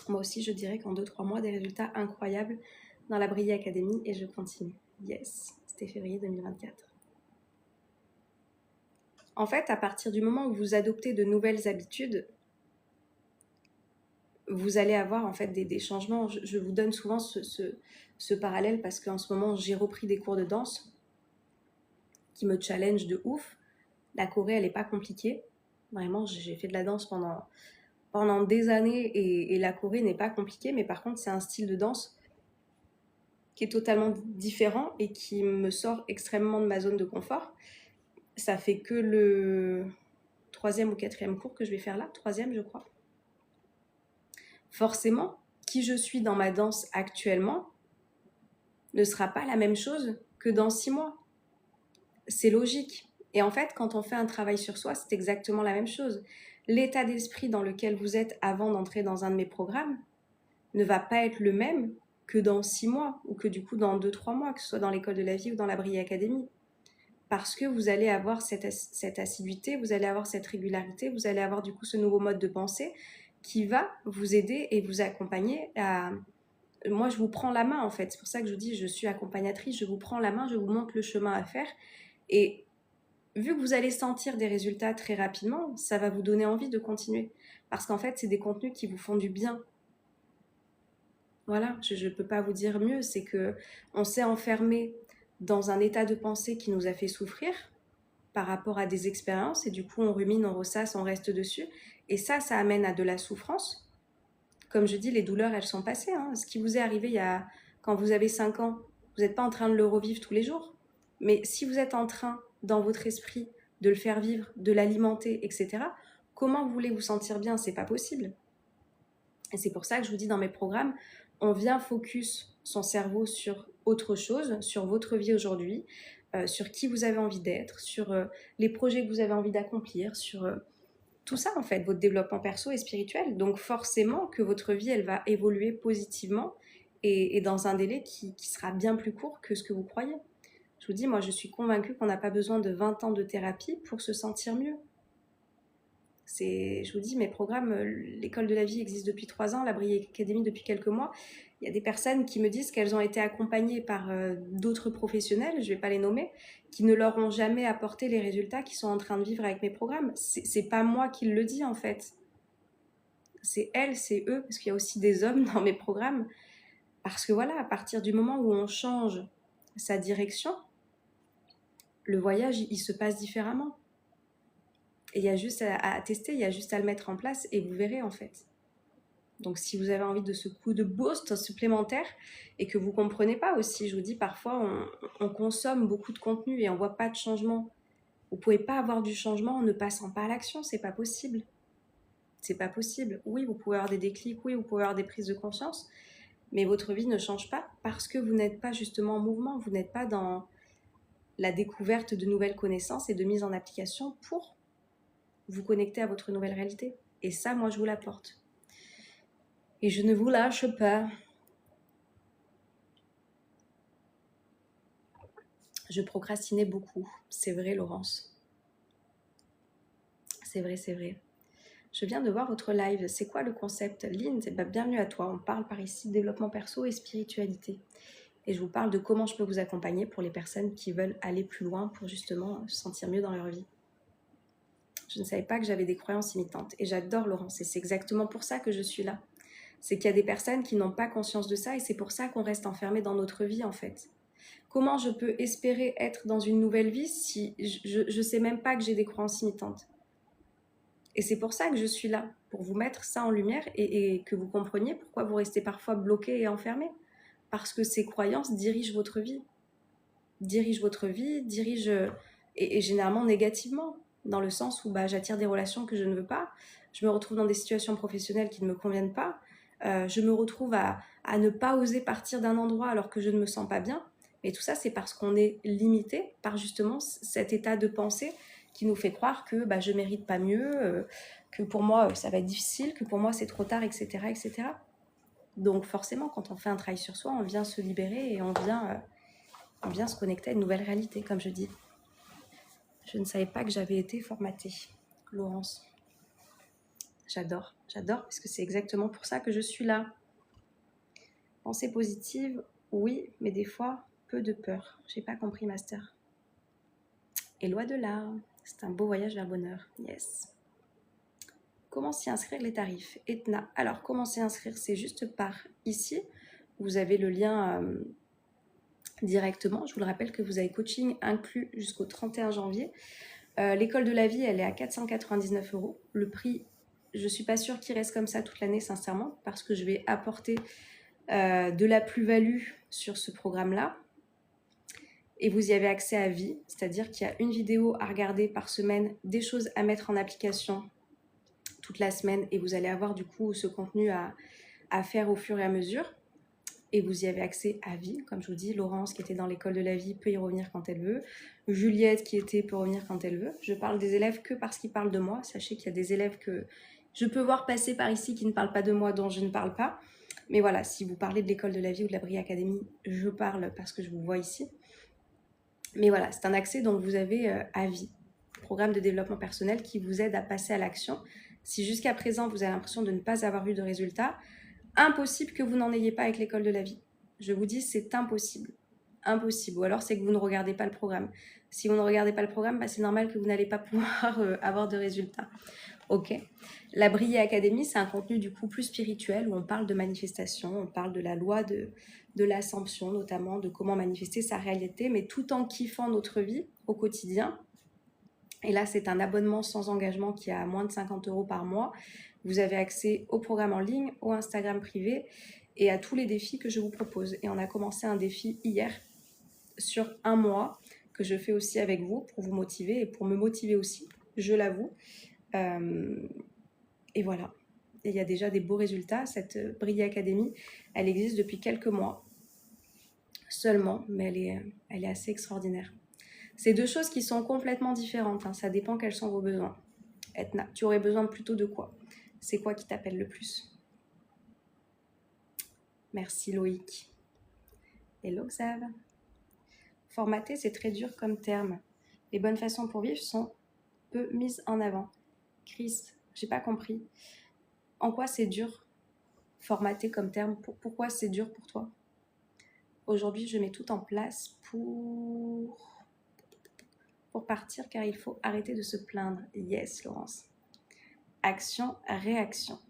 Speaker 1: Moi aussi, je dirais qu'en 2-3 mois, des résultats incroyables dans la Briller Academy et je continue. Yes, c'était février 2024. En fait, à partir du moment où vous adoptez de nouvelles habitudes, vous allez avoir en fait des changements. Je vous donne souvent ce parallèle parce qu'en ce moment, j'ai repris des cours de danse qui me challenge de ouf. La choré, elle n'est pas compliquée. Vraiment, j'ai fait de la danse pendant des années et la choré n'est pas compliquée, mais par contre, c'est un style de danse qui est totalement différent et qui me sort extrêmement de ma zone de confort. Ça fait que le 3e ou 4e cours que je vais faire là, 3e je crois. Forcément, qui je suis dans ma danse actuellement ne sera pas la même chose que dans 6 mois. C'est logique. Et en fait, quand on fait un travail sur soi, c'est exactement la même chose. L'état d'esprit dans lequel vous êtes avant d'entrer dans un de mes programmes ne va pas être le même que dans 6 mois ou que du coup dans 2-3 mois, que ce soit dans l'école de la vie ou dans la Briller Academy. Parce que vous allez avoir cette assiduité, vous allez avoir cette régularité, vous allez avoir du coup ce nouveau mode de pensée qui va vous aider et vous accompagner à... Moi, je vous prends la main en fait, c'est pour ça que je vous dis je suis accompagnatrice, je vous prends la main, je vous montre le chemin à faire et vu que vous allez sentir des résultats très rapidement, ça va vous donner envie de continuer parce qu'en fait, c'est des contenus qui vous font du bien. Voilà, je ne peux pas vous dire mieux, c'est que on s'est enfermé dans un état de pensée qui nous a fait souffrir par rapport à des expériences et du coup on rumine, on ressasse, on reste dessus et ça amène à de la souffrance. Comme je dis, les douleurs elles sont passées. Ce qui vous est arrivé quand vous avez 5 ans, vous n'êtes pas en train de le revivre tous les jours. Mais si vous êtes en train, dans votre esprit, de le faire vivre, de l'alimenter, etc., comment vous voulez vous sentir bien? C'est pas possible. Et c'est pour ça que je vous dis dans mes programmes, on vient focus son cerveau sur autre chose, sur votre vie aujourd'hui, sur qui vous avez envie d'être, sur les projets que vous avez envie d'accomplir, sur tout ça en fait, votre développement perso et spirituel. Donc forcément que votre vie, elle va évoluer positivement et dans un délai qui sera bien plus court que ce que vous croyez. Je vous dis, moi je suis convaincue qu'on n'a pas besoin de 20 ans de thérapie pour se sentir mieux. Je vous dis, mes programmes, l'école de la vie existe depuis 3 ans, la Briller Academy depuis quelques mois. Il y a des personnes qui me disent qu'elles ont été accompagnées par d'autres professionnels, je ne vais pas les nommer, qui ne leur ont jamais apporté les résultats qu'ils sont en train de vivre avec mes programmes. C'est pas moi qui le dis en fait. C'est elles, c'est eux, parce qu'il y a aussi des hommes dans mes programmes. Parce que voilà, à partir du moment où on change sa direction, le voyage, il se passe différemment. Et il y a juste à tester, il y a juste à le mettre en place et vous verrez en fait. Donc si vous avez envie de ce coup de boost supplémentaire et que vous ne comprenez pas aussi, je vous dis parfois on consomme beaucoup de contenu et on ne voit pas de changement. Vous ne pouvez pas avoir du changement en ne passant pas à l'action, c'est pas possible. C'est pas possible. Oui, vous pouvez avoir des déclics, oui, vous pouvez avoir des prises de conscience, mais votre vie ne change pas parce que vous n'êtes pas justement en mouvement, vous n'êtes pas dans la découverte de nouvelles connaissances et de mise en application pour vous connecter à votre nouvelle réalité. Et ça, moi, je vous l'apporte. Et je ne vous lâche pas. Je procrastinais beaucoup. C'est vrai, Laurence. C'est vrai, c'est vrai. Je viens de voir votre live. C'est quoi le concept? Lynn, bienvenue à toi. On parle par ici de développement perso et spiritualité. Et je vous parle de comment je peux vous accompagner pour les personnes qui veulent aller plus loin pour justement se sentir mieux dans leur vie. Je ne savais pas que j'avais des croyances limitantes. Et j'adore Laurence. Et c'est exactement pour ça que je suis là. C'est qu'il y a des personnes qui n'ont pas conscience de ça et c'est pour ça qu'on reste enfermé dans notre vie en fait. Comment je peux espérer être dans une nouvelle vie si je sais même pas que j'ai des croyances limitantes? Et c'est pour ça que je suis là, pour vous mettre ça en lumière et que vous compreniez pourquoi vous restez parfois bloqué et enfermé. Parce que ces croyances dirigent votre vie. Et généralement négativement, dans le sens où j'attire des relations que je ne veux pas, je me retrouve dans des situations professionnelles qui ne me conviennent pas, je me retrouve à ne pas oser partir d'un endroit alors que je ne me sens pas bien. Et tout ça, c'est parce qu'on est limité par justement cet état de pensée qui nous fait croire que je mérite pas mieux, que pour moi ça va être difficile, que pour moi c'est trop tard, etc., etc. Donc forcément, quand on fait un travail sur soi, on vient se libérer et on vient se connecter à une nouvelle réalité, comme je dis. Je ne savais pas que j'avais été formatée, Laurence. J'adore, parce que c'est exactement pour ça que je suis là. Pensée positive, oui, mais des fois, peu de peur. J'ai pas compris, Master. Et loi de là, c'est un beau voyage vers le bonheur. Yes. Comment s'y inscrire les tarifs? Etna. Alors, comment s'y inscrire? C'est juste par ici. Vous avez le lien directement. Je vous le rappelle que vous avez coaching inclus jusqu'au 31 janvier. L'école de la vie, elle est à 499 €. Le prix, je ne suis pas sûre qu'il reste comme ça toute l'année, sincèrement, parce que je vais apporter de la plus-value sur ce programme-là. Et vous y avez accès à vie, c'est-à-dire qu'il y a une vidéo à regarder par semaine, des choses à mettre en application toute la semaine, et vous allez avoir du coup ce contenu à faire au fur et à mesure. Et vous y avez accès à vie, comme je vous dis. Laurence, qui était dans l'école de la vie, peut y revenir quand elle veut. Juliette, qui était, peut revenir quand elle veut. Je parle des élèves que parce qu'ils parlent de moi. Sachez qu'il y a des élèves que je peux voir passer par ici qui ne parlent pas de moi, dont je ne parle pas. Mais voilà, si vous parlez de l'école de la vie ou de la Brie Academy, je parle parce que je vous vois ici. Mais voilà, c'est un accès dont vous avez à vie. Programme de développement personnel qui vous aide à passer à l'action. Si jusqu'à présent, vous avez l'impression de ne pas avoir eu de résultats, impossible que vous n'en ayez pas avec l'école de la vie. Je vous dis, c'est impossible. Impossible. Ou alors, c'est que vous ne regardez pas le programme. Si vous ne regardez pas le programme, c'est normal que vous n'allez pas pouvoir avoir de résultats. Ok. La Briller Academy, c'est un contenu du coup plus spirituel où on parle de manifestation, on parle de la loi de l'ascension, notamment de comment manifester sa réalité, mais tout en kiffant notre vie au quotidien. Et là, c'est un abonnement sans engagement qui est à moins de 50 € par mois. Vous avez accès au programme en ligne, au Instagram privé et à tous les défis que je vous propose. Et on a commencé un défi hier sur un mois que je fais aussi avec vous pour vous motiver et pour me motiver aussi, je l'avoue. Et voilà. Et il y a déjà des beaux résultats. Cette Briller Academy, elle existe depuis quelques mois seulement, mais elle est assez extraordinaire. C'est deux choses qui sont complètement différentes. Hein. Ça dépend quels sont vos besoins. Etna, tu aurais besoin plutôt de quoi? C'est quoi qui t'appelle le plus? Merci Loïc. Hello Xav. Formater, c'est très dur comme terme. Les bonnes façons pour vivre sont peu mises en avant. Chris, j'ai pas compris. En quoi c'est dur formater comme terme? Pourquoi c'est dur pour toi? Aujourd'hui, je mets tout en place pour partir car il faut arrêter de se plaindre. Yes, Laurence. Action, réaction.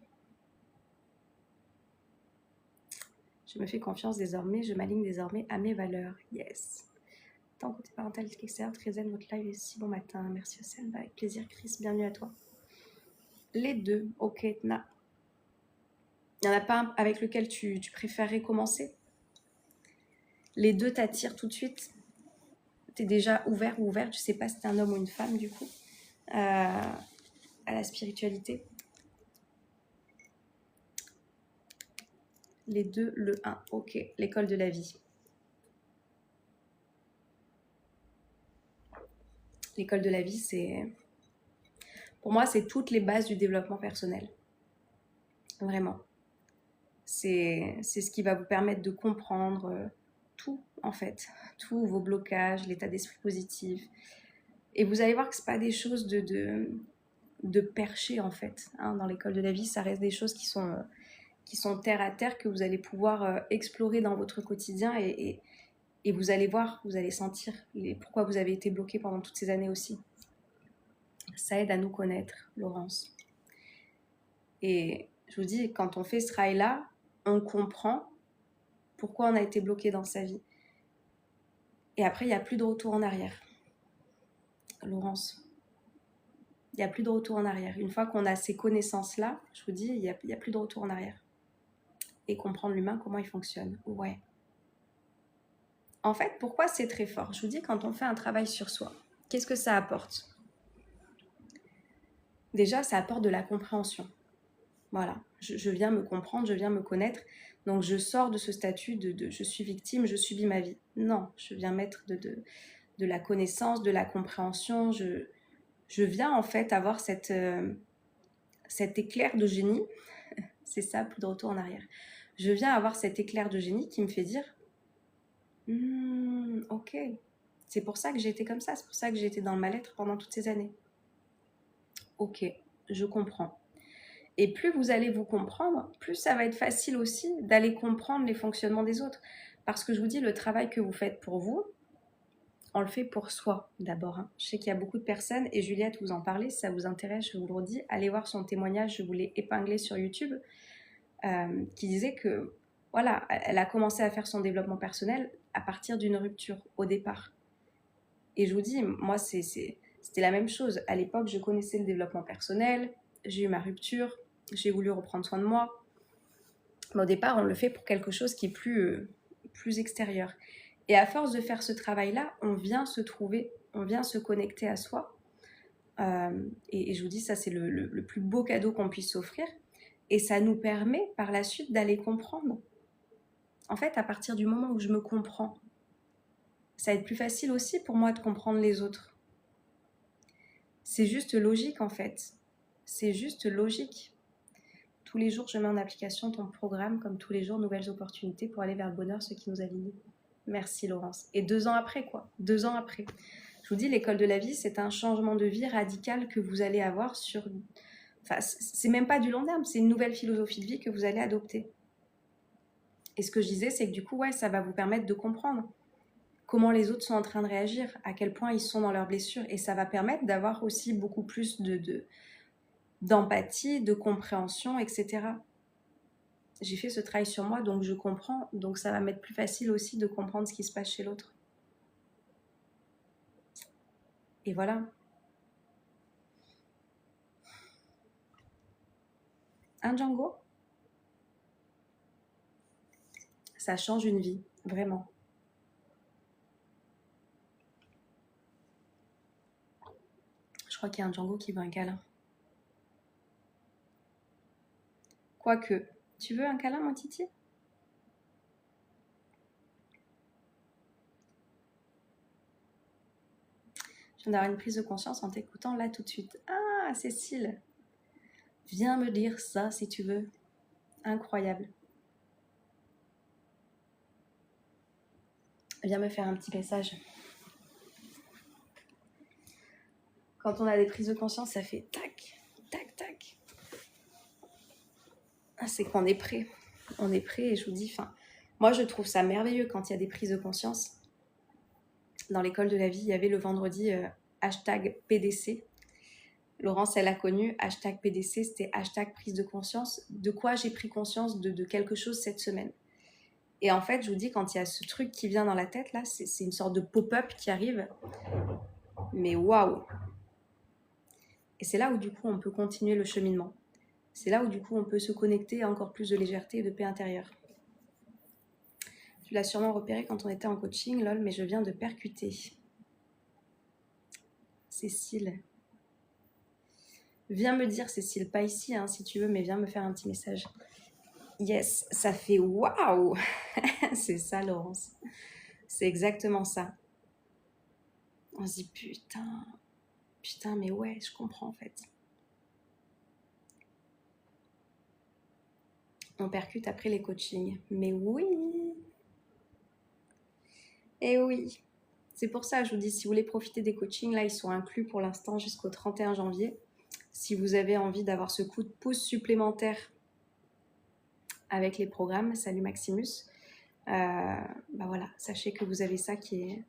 Speaker 1: Je me fais confiance désormais, je m'aligne désormais à mes valeurs. Yes. Tant côté parental, etc. Très zen, votre live est si bon matin. Merci Océane, avec plaisir. Chris, bienvenue à toi. Les deux, ok, na. Il n'y en a pas un avec lequel tu préférerais commencer? Les deux t'attirent tout de suite? T'es déjà ouvert ou ouverte, je sais pas si t'es un homme ou une femme du coup, à la spiritualité. Les deux, le 1, ok, l'école de la vie. L'école de la vie, c'est... Pour moi, c'est toutes les bases du développement personnel. Vraiment. C'est ce qui va vous permettre de comprendre tout en fait, tous vos blocages, l'état d'esprit positif. Et vous allez voir que ce pas des choses de perché en fait. Hein. Dans l'école de la vie, ça reste des choses qui sont terre à terre, que vous allez pouvoir explorer dans votre quotidien et vous allez voir, vous allez sentir pourquoi vous avez été bloqué pendant toutes ces années aussi. Ça aide à nous connaître, Laurence. Et je vous dis, quand on fait ce travail-là, on comprend pourquoi on a été bloqué dans sa vie. Et après, il n'y a plus de retour en arrière. Laurence, il n'y a plus de retour en arrière. Une fois qu'on a ces connaissances-là, je vous dis, il n'y a plus de retour en arrière. Et comprendre l'humain, comment il fonctionne. Ouais. En fait, pourquoi c'est très fort? Je vous dis, quand on fait un travail sur soi, qu'est-ce que ça apporte? Déjà, ça apporte de la compréhension. Voilà, je viens me comprendre, je viens me connaître. Donc, je sors de ce statut de je suis victime, je subis ma vie. Non, je viens mettre de la connaissance, de la compréhension. Je viens en fait avoir cet éclair de génie. C'est ça, plus de retour en arrière. Je viens avoir cet éclair de génie qui me fait dire ok, c'est pour ça que j'ai été comme ça, c'est pour ça que j'ai été dans le mal-être pendant toutes ces années. Ok, je comprends. Et plus vous allez vous comprendre, plus ça va être facile aussi d'aller comprendre les fonctionnements des autres. Parce que je vous dis, le travail que vous faites pour vous, on le fait pour soi d'abord. Hein. Je sais qu'il y a beaucoup de personnes, et Juliette vous en parlez, si ça vous intéresse, je vous le redis, allez voir son témoignage, je vous l'ai épinglé sur YouTube, qui disait que, voilà, elle a commencé à faire son développement personnel à partir d'une rupture au départ. Et je vous dis, moi, c'était la même chose. À l'époque, je connaissais le développement personnel, j'ai eu ma rupture, j'ai voulu reprendre soin de moi. Mais au départ, on le fait pour quelque chose qui est plus extérieur. Et à force de faire ce travail-là, on vient se trouver, on vient se connecter à soi. Et je vous dis, ça, c'est le plus beau cadeau qu'on puisse s'offrir. Et ça nous permet par la suite d'aller comprendre. En fait, à partir du moment où je me comprends, ça va être plus facile aussi pour moi de comprendre les autres. C'est juste logique en fait. C'est juste logique. Tous les jours, je mets en application ton programme, comme tous les jours, nouvelles opportunités pour aller vers le bonheur, ce qui nous aligne. Merci Laurence. Et 2 ans après, quoi. 2 ans après. Je vous dis, l'école de la vie, c'est un changement de vie radical que vous allez avoir sur... Enfin, c'est même pas du long terme, c'est une nouvelle philosophie de vie que vous allez adopter. Et ce que je disais, c'est que du coup, ouais, ça va vous permettre de comprendre comment les autres sont en train de réagir, à quel point ils sont dans leurs blessures. Et ça va permettre d'avoir aussi beaucoup plus d'empathie, de compréhension, etc. J'ai fait ce travail sur moi, donc je comprends. Donc ça va m'être plus facile aussi de comprendre ce qui se passe chez l'autre. Et voilà. Un Django, ça change une vie, vraiment. Je crois qu'il y a un Django qui veut un câlin. Quoique, tu veux un câlin, mon Titi? Je viens d'avoir une prise de conscience en t'écoutant là tout de suite. Ah, Cécile, viens me dire ça si tu veux. Incroyable. Viens me faire un petit message. Quand on a des prises de conscience, ça fait tac, tac, tac. C'est qu'on est prêt. On est prêt et je vous dis, moi je trouve ça merveilleux quand il y a des prises de conscience. Dans l'école de la vie, il y avait le vendredi hashtag PDC. Laurence, elle a connu hashtag PDC, c'était hashtag prise de conscience. De quoi j'ai pris conscience de quelque chose cette semaine. Et en fait, je vous dis, quand il y a ce truc qui vient dans la tête, là, c'est une sorte de pop-up qui arrive. Mais waouh! Et c'est là où du coup on peut continuer le cheminement. C'est là où du coup on peut se connecter à encore plus de légèreté et de paix intérieure. Tu l'as sûrement repéré quand on était en coaching, lol, mais je viens de percuter. Cécile. Viens me dire, Cécile, pas ici hein, si tu veux, mais viens me faire un petit message. Yes, ça fait waouh! C'est ça, Laurence. C'est exactement ça. On se dit putain, mais ouais, je comprends en fait. On percute après les coachings. Mais oui! Et oui, c'est pour ça, je vous dis, si vous voulez profiter des coachings, là, ils sont inclus pour l'instant jusqu'au 31 janvier. Si vous avez envie d'avoir ce coup de pouce supplémentaire avec les programmes, salut Maximus, bah voilà, sachez que vous avez ça qui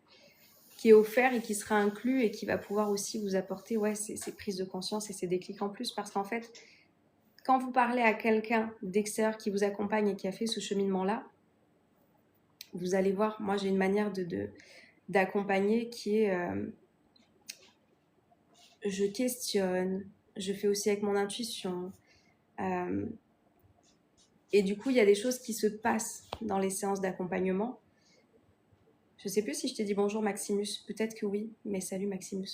Speaker 1: est offert et qui sera inclus et qui va pouvoir aussi vous apporter ces prises de conscience et ces déclics en plus. Parce qu'en fait, quand vous parlez à quelqu'un d'extérieur qui vous accompagne et qui a fait ce cheminement-là, vous allez voir, moi j'ai une manière d'accompagner qui est je questionne, je fais aussi avec mon intuition. Et du coup, il y a des choses qui se passent dans les séances d'accompagnement. Je ne sais plus si je t'ai dit bonjour Maximus, peut-être que oui, mais salut Maximus.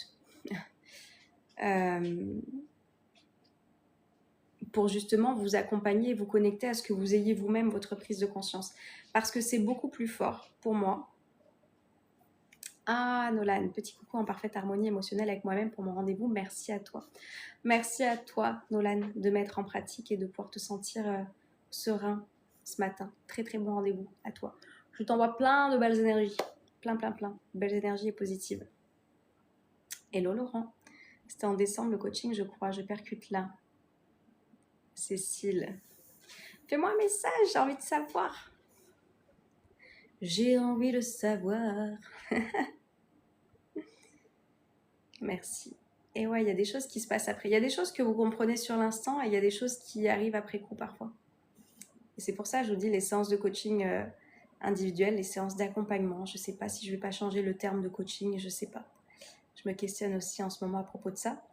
Speaker 1: Pour justement vous accompagner et vous connecter à ce que vous ayez vous-même votre prise de conscience. Parce que c'est beaucoup plus fort pour moi. Ah Nolan, petit coucou en parfaite harmonie émotionnelle avec moi-même pour mon rendez-vous. Merci à toi. Merci à toi Nolan de mettre en pratique et de pouvoir te sentir serein ce matin. Très très bon rendez-vous à toi. Je t'envoie plein de belles énergies. Plein. Belles énergies et positives. Hello Laurent. C'était en décembre le coaching, je crois. Je percute là. Cécile. Fais-moi un message, j'ai envie de savoir. J'ai envie de savoir. Merci. Et ouais, il y a des choses qui se passent après. Il y a des choses que vous comprenez sur l'instant et il y a des choses qui arrivent après coup parfois. Et c'est pour ça que je vous dis les séances de coaching individuelles, les séances d'accompagnement. Je ne sais pas si je ne vais pas changer le terme de coaching, je ne sais pas. Je me questionne aussi en ce moment à propos de ça.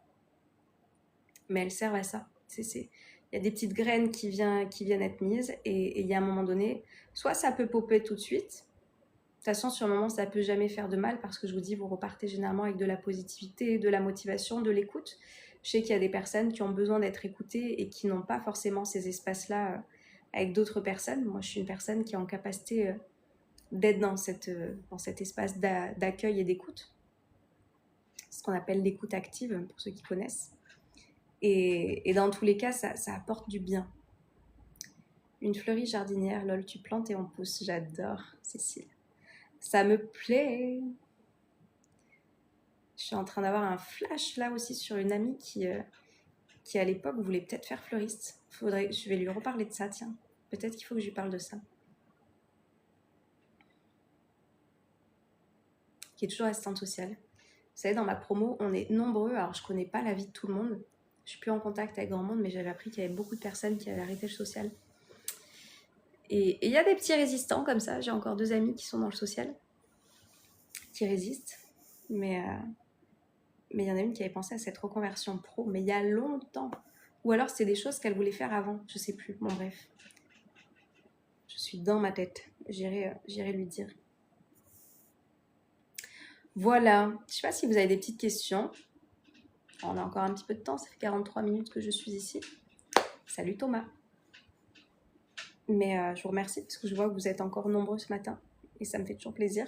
Speaker 1: Mais elles servent à ça. Il y a des petites graines qui viennent être mises et il y a un moment donné, soit ça peut popper tout de suite. De toute façon, sur le moment, ça ne peut jamais faire de mal parce que je vous dis, vous repartez généralement avec de la positivité, de la motivation, de l'écoute. Je sais qu'il y a des personnes qui ont besoin d'être écoutées et qui n'ont pas forcément ces espaces-là avec d'autres personnes. Moi, je suis une personne qui est en capacité d'être dans cet espace d'accueil et d'écoute. C'est ce qu'on appelle l'écoute active, pour ceux qui connaissent. Et dans tous les cas, ça apporte du bien. Une fleurie jardinière, lol, tu plantes et on pousse. J'adore, Cécile. Ça me plaît. Je suis en train d'avoir un flash là aussi sur une amie qui à l'époque voulait peut-être faire fleuriste. Je vais lui reparler de ça, tiens. Peut-être qu'il faut que je lui parle de ça. Qui est toujours assistante sociale. Vous savez, dans ma promo, on est nombreux. Alors, je connais pas la vie de tout le monde. Je suis plus en contact avec grand monde, mais j'avais appris qu'il y avait beaucoup de personnes qui avaient arrêté le social. Et il y a des petits résistants comme ça. J'ai encore 2 amis qui sont dans le social, qui résistent. Mais il y en a une qui avait pensé à cette reconversion pro, mais il y a longtemps. Ou alors c'était des choses qu'elle voulait faire avant, je sais plus. Bon bref, je suis dans ma tête. J'irai lui dire. Voilà, je sais pas si vous avez des petites questions. On a encore un petit peu de temps, ça fait 43 minutes que je suis ici. Salut Thomas. Mais je vous remercie parce que je vois que vous êtes encore nombreux ce matin et ça me fait toujours plaisir.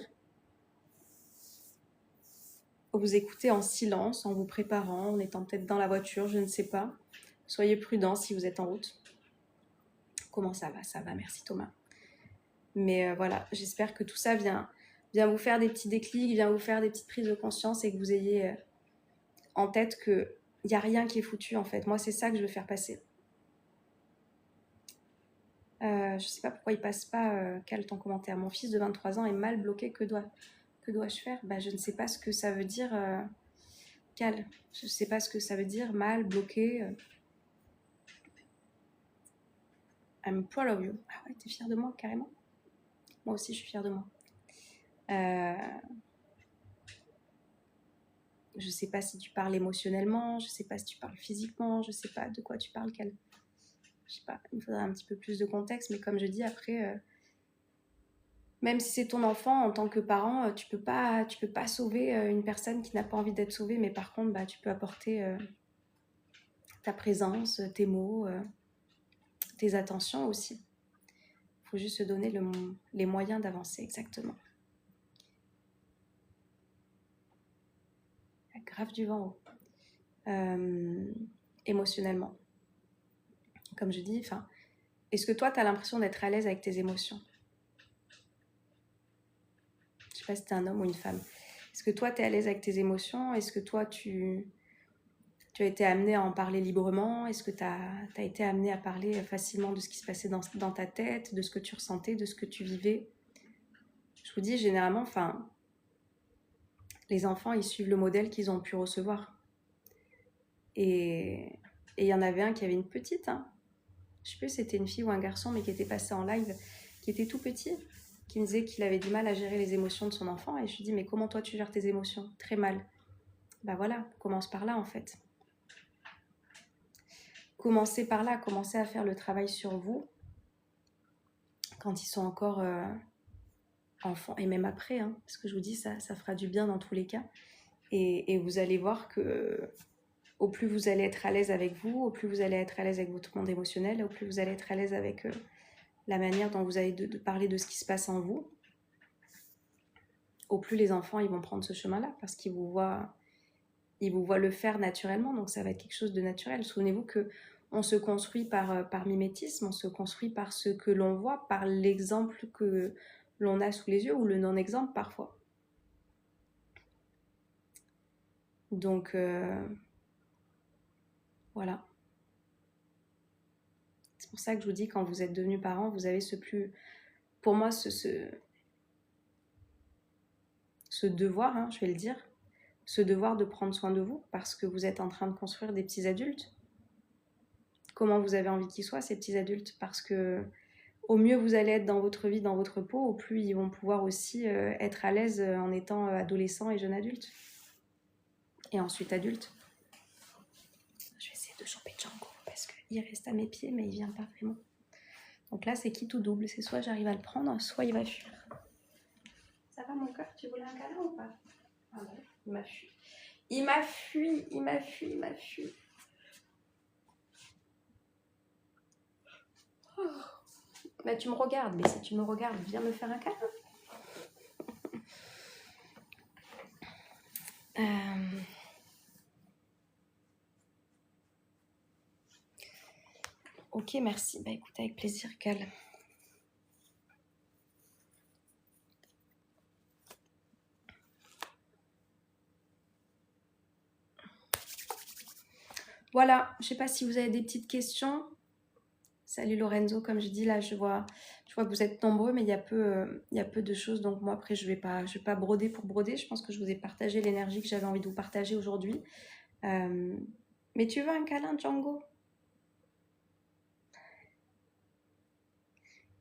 Speaker 1: Vous écoutez en silence, en vous préparant, en étant peut-être dans la voiture, je ne sais pas. Soyez prudents si vous êtes en route. Comment ça va? Ça va, merci Thomas. Mais voilà, j'espère que tout ça vient vous faire des petits déclics, vient vous faire des petites prises de conscience et que vous ayez en tête qu'il n'y a rien qui est foutu en fait. Moi, c'est ça que je veux faire passer. Je sais pas pourquoi il passe pas, Cal, ton commentaire. Mon fils de 23 ans est mal bloqué, que dois-je faire? Bah, je ne sais pas ce que ça veut dire, Cal. Je ne sais pas ce que ça veut dire, mal, bloqué. I'm proud of you. Ah ouais, t'es fière de moi, carrément? Moi aussi, je suis fière de moi. Je sais pas si tu parles émotionnellement, je sais pas si tu parles physiquement, je sais pas de quoi tu parles, Cal. Je sais pas, il me faudrait un petit peu plus de contexte, mais comme je dis, après, même si c'est ton enfant, en tant que parent, tu peux pas sauver une personne qui n'a pas envie d'être sauvée, mais par contre, bah, tu peux apporter ta présence, tes mots, tes attentions aussi. Il faut juste se donner les moyens d'avancer, exactement. Il y a grave du vent émotionnellement. Comme je dis, est-ce que toi, tu as l'impression d'être à l'aise avec tes émotions? Je sais pas si t'es un homme ou une femme. Est-ce que toi, tu es à l'aise avec tes émotions? Est-ce que toi, tu as été amené à en parler librement? Est-ce que tu as été amené à parler facilement de ce qui se passait dans ta tête, de ce que tu ressentais, de ce que tu vivais? Je vous dis, généralement, enfin, les enfants, ils suivent le modèle qu'ils ont pu recevoir. Et il y en avait un qui avait une petite, hein. Je sais plus si c'était une fille ou un garçon, mais qui était passé en live, qui était tout petit, qui me disait qu'il avait du mal à gérer les émotions de son enfant. Et je lui dis, mais comment toi tu gères tes émotions? Très mal. Bah voilà, commence par là en fait. Commencez par là, commencez à faire le travail sur vous quand ils sont encore enfants, et même après, hein, parce que je vous dis, ça fera du bien dans tous les cas. Et vous allez voir que au plus vous allez être à l'aise avec vous, au plus vous allez être à l'aise avec votre monde émotionnel, au plus vous allez être à l'aise avec la manière dont vous allez de parler de ce qui se passe en vous, au plus les enfants ils vont prendre ce chemin-là, parce qu'ils vous voient le faire naturellement, donc ça va être quelque chose de naturel. Souvenez-vous que on se construit par mimétisme, on se construit par ce que l'on voit, par l'exemple que l'on a sous les yeux, ou le non-exemple parfois. Donc voilà. C'est pour ça que je vous dis, quand vous êtes devenus parents, vous avez pour moi, ce devoir, hein, je vais le dire, ce devoir de prendre soin de vous, parce que vous êtes en train de construire des petits adultes. Comment vous avez envie qu'ils soient, ces petits adultes? Parce que au mieux vous allez être dans votre vie, dans votre peau, au plus ils vont pouvoir aussi être à l'aise en étant adolescents et jeunes adultes. Et ensuite adultes. Je vais essayer de choper Django, parce qu'il reste à mes pieds, mais il vient pas vraiment. Donc là, c'est qui tout double? C'est soit j'arrive à le prendre, soit il va fuir. Ça va mon cœur? Tu voulais un câlin ou pas? Ah non, il m'a fui. Il m'a fui, il m'a fui, il m'a fui. Oh. Bah tu me regardes, mais si tu me regardes, viens me faire un câlin. Ok, merci. Bah écoute, avec plaisir, Cal. Voilà, je sais pas si vous avez des petites questions. Salut Lorenzo, comme je dis là, je vois que vous êtes nombreux, mais il y a peu de choses. Donc moi après, je vais pas broder pour broder. Je pense que je vous ai partagé l'énergie que j'avais envie de vous partager aujourd'hui. Mais tu veux un câlin, Django?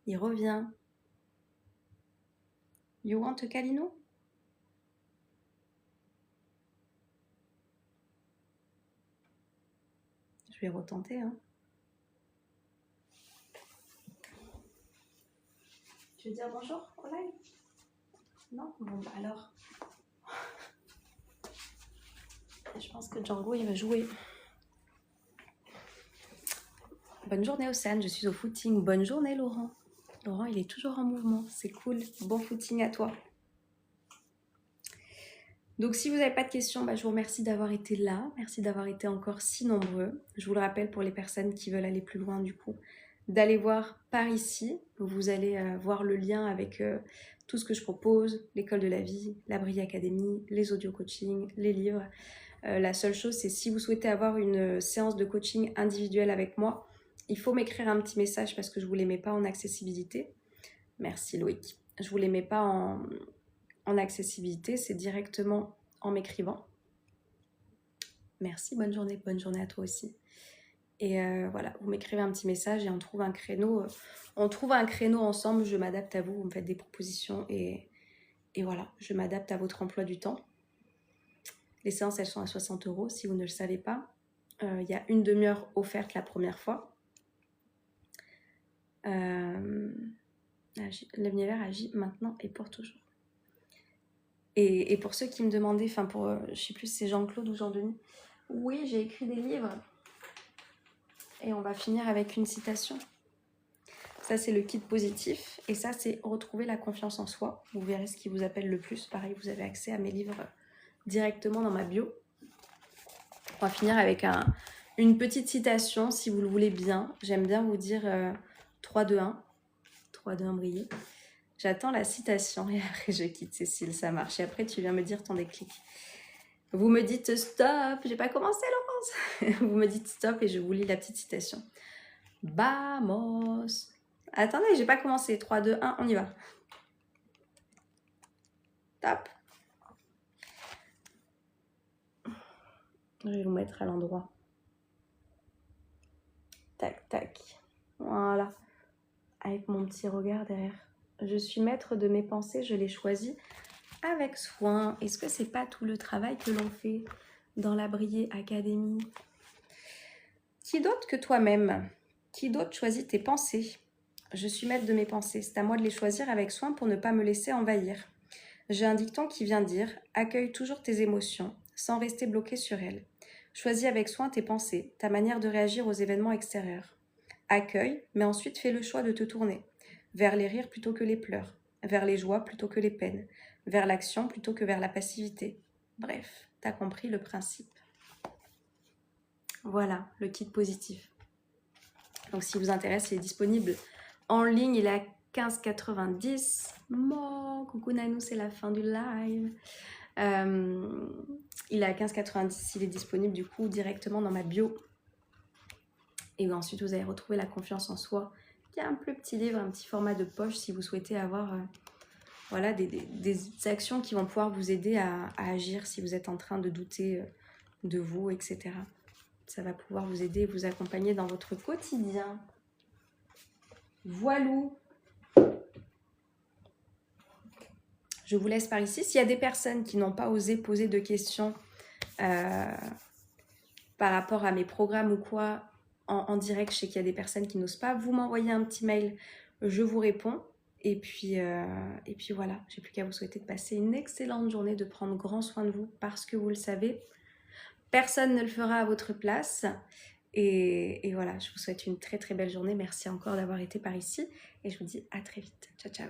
Speaker 1: Il revient. You want a câlino? Je vais retenter, hein. Tu veux dire bonjour au live? Non? Bon, bah alors. Je pense que Django, il va jouer. Bonne journée, Océane, je suis au footing. Bonne journée, Laurent. Laurent, il est toujours en mouvement, c'est cool. Bon footing à toi. Donc, si vous n'avez pas de questions, je vous remercie d'avoir été là. Merci d'avoir été encore si nombreux. Je vous le rappelle, pour les personnes qui veulent aller plus loin, du coup, d'aller voir par ici. Vous allez voir le lien avec tout ce que je propose, l'école de la vie, la Brille Academy, les audio coaching, les livres. La seule chose, c'est si vous souhaitez avoir une séance de coaching individuelle avec moi, il faut m'écrire un petit message parce que je ne vous les mets pas en accessibilité. Merci Loïc. Je ne vous les mets pas en accessibilité, c'est directement en m'écrivant. Merci, bonne journée à toi aussi. Et voilà, vous m'écrivez un petit message et on trouve un créneau. Ensemble, je m'adapte à vous, vous me faites des propositions et voilà, je m'adapte à votre emploi du temps. Les séances, elles sont à 60 € si vous ne le savez pas. Il y a une demi-heure offerte la première fois. L'univers agit maintenant et pour toujours. Et pour ceux qui me demandaient, je ne sais plus si c'est Jean-Claude ou Jean-Denis, oui, j'ai écrit des livres. Et on va finir avec une citation. Ça, c'est le kit positif. Et ça, c'est retrouver la confiance en soi. Vous verrez ce qui vous appelle le plus. Pareil, vous avez accès à mes livres directement dans ma bio. On va finir avec une petite citation, si vous le voulez bien. J'aime bien vous dire 3, 2, 1. 3, 2, 1, briller. J'attends la citation et après je quitte, Cécile, ça marche. Et après tu viens me dire ton déclic. Vous me dites stop, j'ai pas commencé Laurence. Vous me dites stop et je vous lis la petite citation. Vamos. Attendez, j'ai pas commencé. 3, 2, 1, on y va. Top. Je vais vous mettre à l'endroit. Tac, tac. Voilà. Avec mon petit regard derrière. Je suis maître de mes pensées, je les choisis avec soin. Est-ce que c'est pas tout le travail que l'on fait dans la Briller Academy? Qui d'autre que toi-même? Qui d'autre choisit tes pensées? Je suis maître de mes pensées. C'est à moi de les choisir avec soin pour ne pas me laisser envahir. J'ai un dicton qui vient dire « Accueille toujours tes émotions, sans rester bloqué sur elles. Choisis avec soin tes pensées, ta manière de réagir aux événements extérieurs. Accueille, mais ensuite fais le choix de te tourner vers les rires plutôt que les pleurs, vers les joies plutôt que les peines, vers l'action plutôt que vers la passivité. Bref, t'as compris le principe. Voilà, le kit positif. Donc si vous intéresse, il est disponible en ligne, il est à 15,90. Coucou Nanou, c'est la fin du live. Il est à 15,90, il est disponible du coup directement dans ma bio. Et ensuite, vous allez retrouver la confiance en soi, qui est un plus petit livre, un petit format de poche si vous souhaitez avoir voilà, des actions qui vont pouvoir vous aider à agir si vous êtes en train de douter de vous, etc. Ça va pouvoir vous aider et vous accompagner dans votre quotidien. Voilou. Je vous laisse par ici. S'il y a des personnes qui n'ont pas osé poser de questions par rapport à mes programmes ou quoi, en direct, je sais qu'il y a des personnes qui n'osent pas, vous m'envoyez un petit mail, je vous réponds. Et puis voilà, j'ai plus qu'à vous souhaiter de passer une excellente journée, de prendre grand soin de vous parce que vous le savez, personne ne le fera à votre place. Et voilà, je vous souhaite une très très belle journée. Merci encore d'avoir été par ici et je vous dis à très vite. Ciao, ciao.